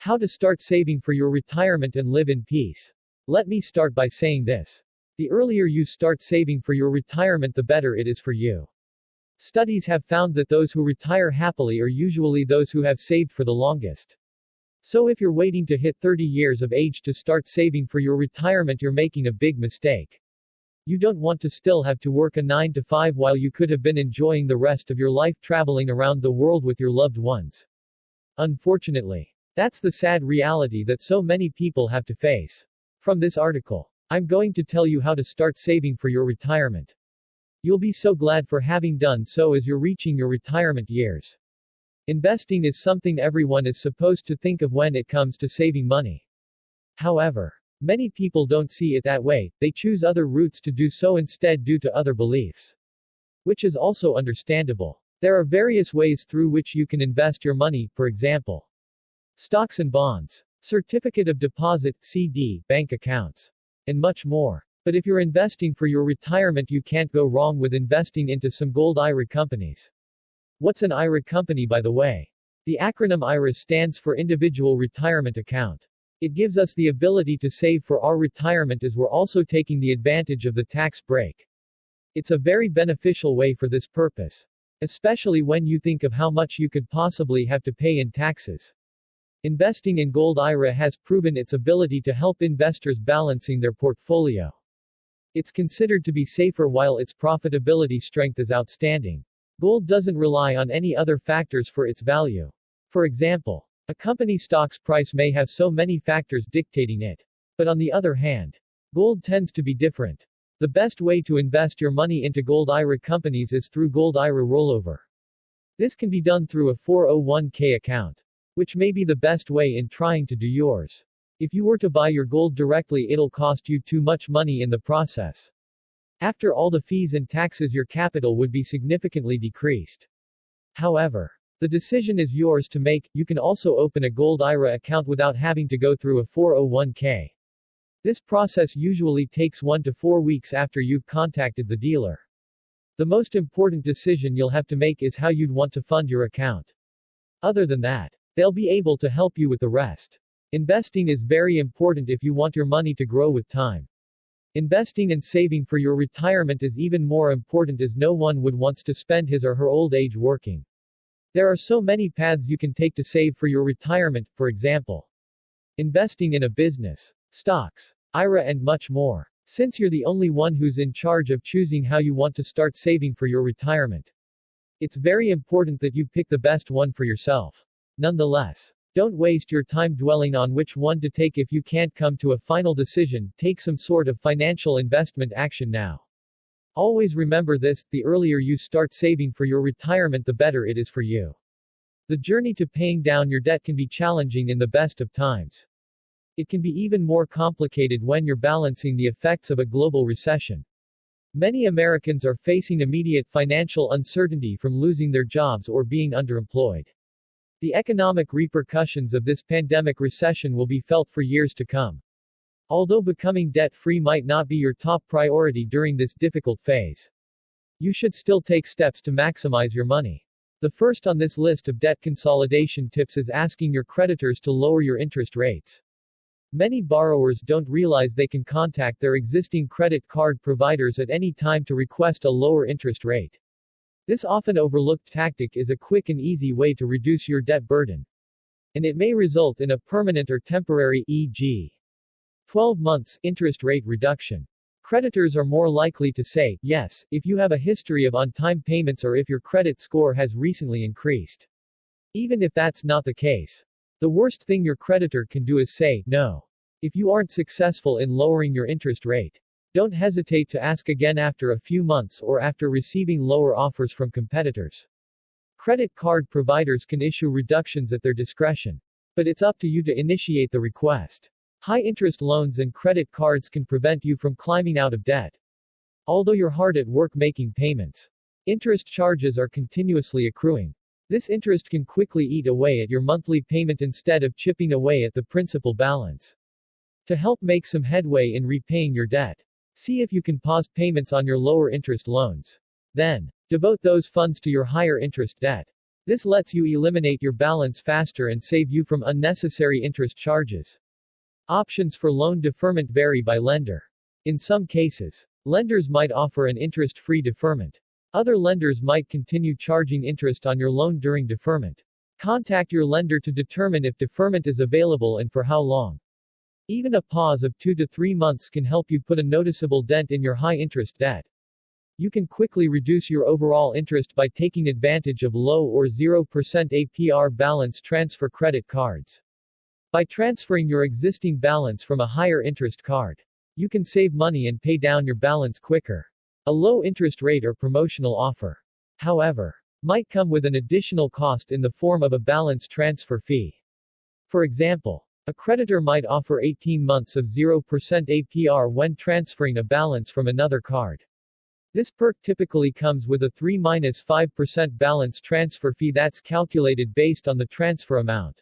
How to start saving for your retirement and live in peace. Let me start by saying this. The earlier you start saving for your retirement, the better it is for you. Studies have found that those who retire happily are usually those who have saved for the longest. So if you're waiting to hit 30 years of age to start saving for your retirement, you're making a big mistake. You don't want to still have to work a 9 to 5 while you could have been enjoying the rest of your life traveling around the world with your loved ones. Unfortunately, that's the sad reality that so many people have to face. From this article, I'm going to tell you how to start saving for your retirement. You'll be so glad for having done so as you're reaching your retirement years. Investing is something everyone is supposed to think of when it comes to saving money. However, many people don't see it that way, they choose other routes to do so instead due to other beliefs. Which is also understandable. There are various ways through which you can invest your money, for example, stocks and bonds, certificate of deposit, CD, bank accounts, and much more. But if you're investing for your retirement, you can't go wrong with investing into some gold IRA companies. What's an IRA company, by the way? The acronym IRA stands for Individual Retirement Account. It gives us the ability to save for our retirement as we're also taking the advantage of the tax break. It's a very beneficial way for this purpose. Especially when you think of how much you could possibly have to pay in taxes. Investing in gold IRA has proven its ability to help investors balancing their portfolio. It's considered to be safer while its profitability strength is outstanding. Gold doesn't rely on any other factors for its value. For example, a company stock's price may have so many factors dictating it. But on the other hand, gold tends to be different. The best way to invest your money into gold IRA companies is through gold IRA rollover. This can be done through a 401k account, which may be the best way in trying to do yours. If you were to buy your gold directly, it'll cost you too much money in the process. After all the fees and taxes, your capital would be significantly decreased. However, the decision is yours to make. You can also open a gold IRA account without having to go through a 401k. This process usually takes 1 to 4 weeks after you've contacted the dealer. The most important decision you'll have to make is how you'd want to fund your account. Other than that, they'll be able to help you with the rest. Investing is very important if you want your money to grow with time. Investing and saving for your retirement is even more important as no one would want to spend his or her old age working. There are so many paths you can take to save for your retirement, for example, investing in a business, stocks, IRA, and much more. Since you're the only one who's in charge of choosing how you want to start saving for your retirement, it's very important that you pick the best one for yourself. Nonetheless, don't waste your time dwelling on which one to take. If you can't come to a final decision, take some sort of financial investment action now. Always remember this: the earlier you start saving for your retirement, the better it is for you. The journey to paying down your debt can be challenging in the best of times. It can be even more complicated when you're balancing the effects of a global recession. Many Americans are facing immediate financial uncertainty from losing their jobs or being underemployed. The economic repercussions of this pandemic recession will be felt for years to come. Although becoming debt-free might not be your top priority during this difficult phase, you should still take steps to maximize your money. The first on this list of debt consolidation tips is asking your creditors to lower your interest rates. Many borrowers don't realize they can contact their existing credit card providers at any time to request a lower interest rate. This often overlooked tactic is a quick and easy way to reduce your debt burden. And it may result in a permanent or temporary, e.g., 12 months, interest rate reduction. Creditors are more likely to say yes if you have a history of on-time payments or if your credit score has recently increased. Even if that's not the case, the worst thing your creditor can do is say no. If you aren't successful in lowering your interest rate, don't hesitate to ask again after a few months or after receiving lower offers from competitors. Credit card providers can issue reductions at their discretion, but it's up to you to initiate the request. High-interest loans and credit cards can prevent you from climbing out of debt. Although you're hard at work making payments, interest charges are continuously accruing. This interest can quickly eat away at your monthly payment instead of chipping away at the principal balance. To help make some headway in repaying your debt, see if you can pause payments on your lower interest loans. Then, devote those funds to your higher interest debt. This lets you eliminate your balance faster and save you from unnecessary interest charges. Options for loan deferment vary by lender. In some cases, lenders might offer an interest-free deferment. Other lenders might continue charging interest on your loan during deferment. Contact your lender to determine if deferment is available and for how long. Even a pause of 2 to 3 months can help you put a noticeable dent in your high-interest debt. You can quickly reduce your overall interest by taking advantage of low or 0% APR balance transfer credit cards. By transferring your existing balance from a higher interest card, you can save money and pay down your balance quicker. A low interest rate or promotional offer, however, might come with an additional cost in the form of a balance transfer fee. For example, a creditor might offer 18 months of 0% APR when transferring a balance from another card. This perk typically comes with a 3-5% balance transfer fee that's calculated based on the transfer amount.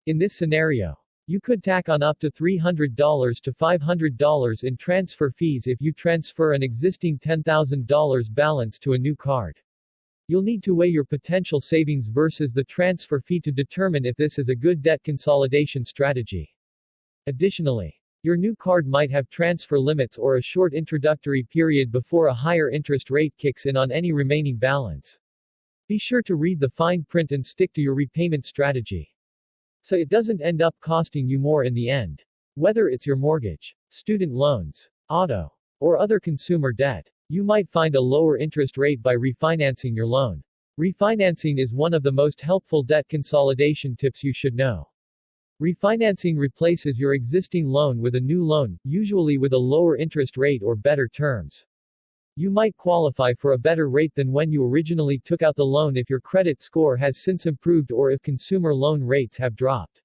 In this scenario, you could tack on up to $300 to $500 in transfer fees if you transfer an existing $10,000 balance to a new card. You'll need to weigh your potential savings versus the transfer fee to determine if this is a good debt consolidation strategy. Additionally, your new card might have transfer limits or a short introductory period before a higher interest rate kicks in on any remaining balance. Be sure to read the fine print and stick to your repayment strategy, so it doesn't end up costing you more in the end. Whether it's your mortgage, student loans, auto, or other consumer debt, you might find a lower interest rate by refinancing your loan. Refinancing is one of the most helpful debt consolidation tips you should know. Refinancing replaces your existing loan with a new loan, usually with a lower interest rate or better terms. You might qualify for a better rate than when you originally took out the loan if your credit score has since improved or if consumer loan rates have dropped.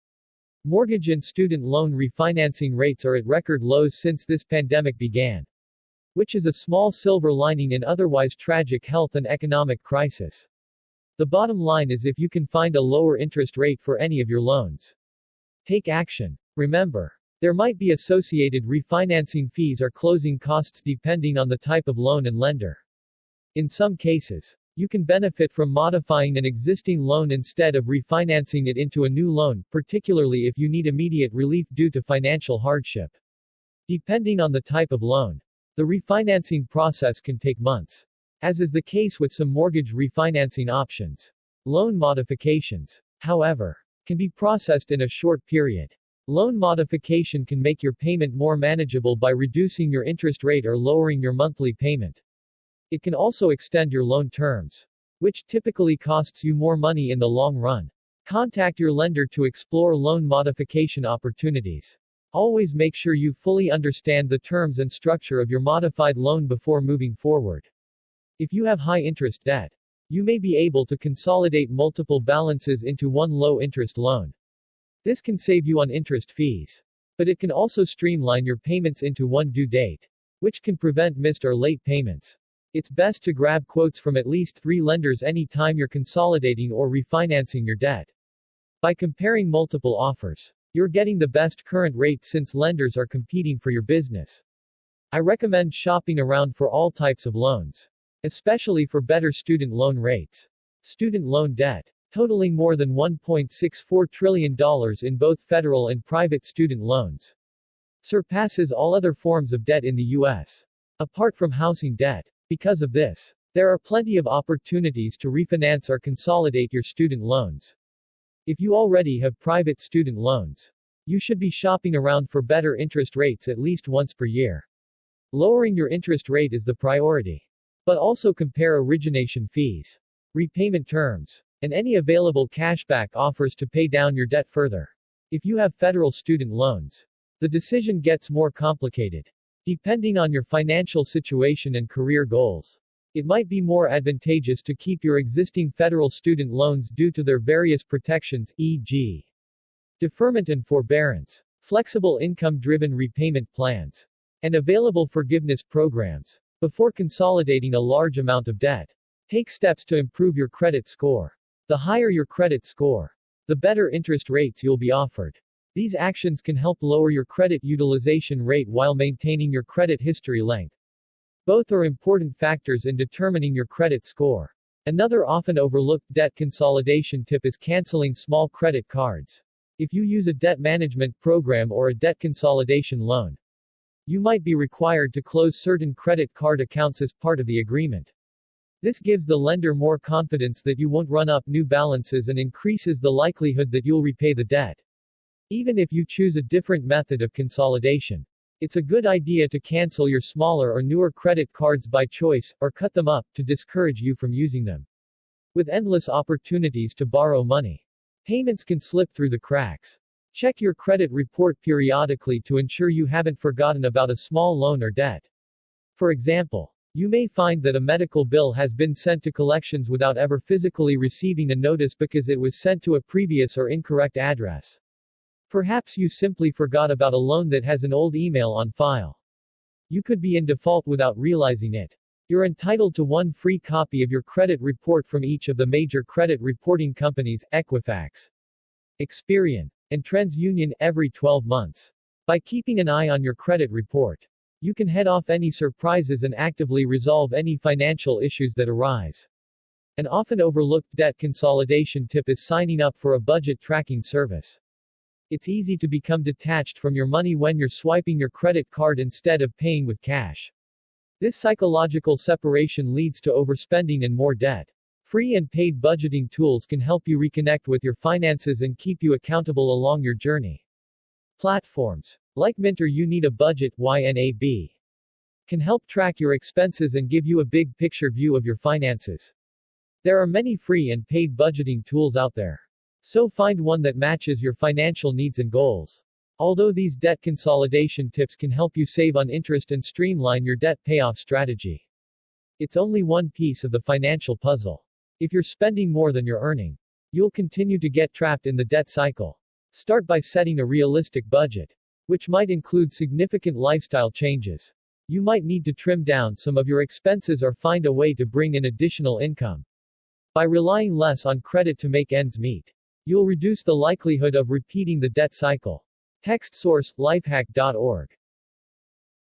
Mortgage and student loan refinancing rates are at record lows since this pandemic began, which is a small silver lining in otherwise tragic health and economic crisis. The bottom line is if you can find a lower interest rate for any of your loans, take action. Remember, there might be associated refinancing fees or closing costs depending on the type of loan and lender. In some cases, you can benefit from modifying an existing loan instead of refinancing it into a new loan, particularly if you need immediate relief due to financial hardship. Depending on the type of loan, the refinancing process can take months, as is the case with some mortgage refinancing options. Loan modifications, however, can be processed in a short period. Loan modification can make your payment more manageable by reducing your interest rate or lowering your monthly payment. It can also extend your loan terms, which typically costs you more money in the long run. Contact your lender to explore loan modification opportunities. Always make sure you fully understand the terms and structure of your modified loan before moving forward. If you have high interest debt, you may be able to consolidate multiple balances into one low interest loan. This can save you on interest fees, but it can also streamline your payments into one due date, which can prevent missed or late payments. It's best to grab quotes from at least 3 lenders anytime you're consolidating or refinancing your debt. By comparing multiple offers, you're getting the best current rate since lenders are competing for your business. I recommend shopping around for all types of loans, especially for better student loan rates. Student loan debt, totaling more than $1.64 trillion in both federal and private student loans, surpasses all other forms of debt in the U.S., apart from housing debt. Because of this, there are plenty of opportunities to refinance or consolidate your student loans. If you already have private student loans, you should be shopping around for better interest rates at least once per year. Lowering your interest rate is the priority. But also compare origination fees, repayment terms, and any available cashback offers to pay down your debt further. If you have federal student loans, the decision gets more complicated. Depending on your financial situation and career goals, it might be more advantageous to keep your existing federal student loans due to their various protections, e.g., deferment and forbearance, flexible income-driven repayment plans, and available forgiveness programs. Before consolidating a large amount of debt, take steps to improve your credit score. The higher your credit score, the better interest rates you'll be offered. These actions can help lower your credit utilization rate while maintaining your credit history length. Both are important factors in determining your credit score. Another often overlooked debt consolidation tip is canceling small credit cards. If you use a debt management program or a debt consolidation loan, you might be required to close certain credit card accounts as part of the agreement. This gives the lender more confidence that you won't run up new balances and increases the likelihood that you'll repay the debt. Even if you choose a different method of consolidation, it's a good idea to cancel your smaller or newer credit cards by choice, or cut them up, to discourage you from using them. With endless opportunities to borrow money, payments can slip through the cracks. Check your credit report periodically to ensure you haven't forgotten about a small loan or debt. For example, you may find that a medical bill has been sent to collections without ever physically receiving a notice because it was sent to a previous or incorrect address. Perhaps you simply forgot about a loan that has an old email on file. You could be in default without realizing it. You're entitled to one free copy of your credit report from each of the major credit reporting companies, Equifax, Experian, and TransUnion, every 12 months. By keeping an eye on your credit report, you can head off any surprises and actively resolve any financial issues that arise. An often overlooked debt consolidation tip is signing up for a budget tracking service. It's easy to become detached from your money when you're swiping your credit card instead of paying with cash. This psychological separation leads to overspending and more debt. Free and paid budgeting tools can help you reconnect with your finances and keep you accountable along your journey. Platforms like Mint or You Need a Budget (YNAB) can help track your expenses and give you a big picture view of your finances. There are many free and paid budgeting tools out there. So find one that matches your financial needs and goals. Although these debt consolidation tips can help you save on interest and streamline your debt payoff strategy, it's only one piece of the financial puzzle. If you're spending more than you're earning, you'll continue to get trapped in the debt cycle. Start by setting a realistic budget, which might include significant lifestyle changes. You might need to trim down some of your expenses or find a way to bring in additional income. By relying less on credit to make ends meet, you'll reduce the likelihood of repeating the debt cycle. Text source: lifehack.org.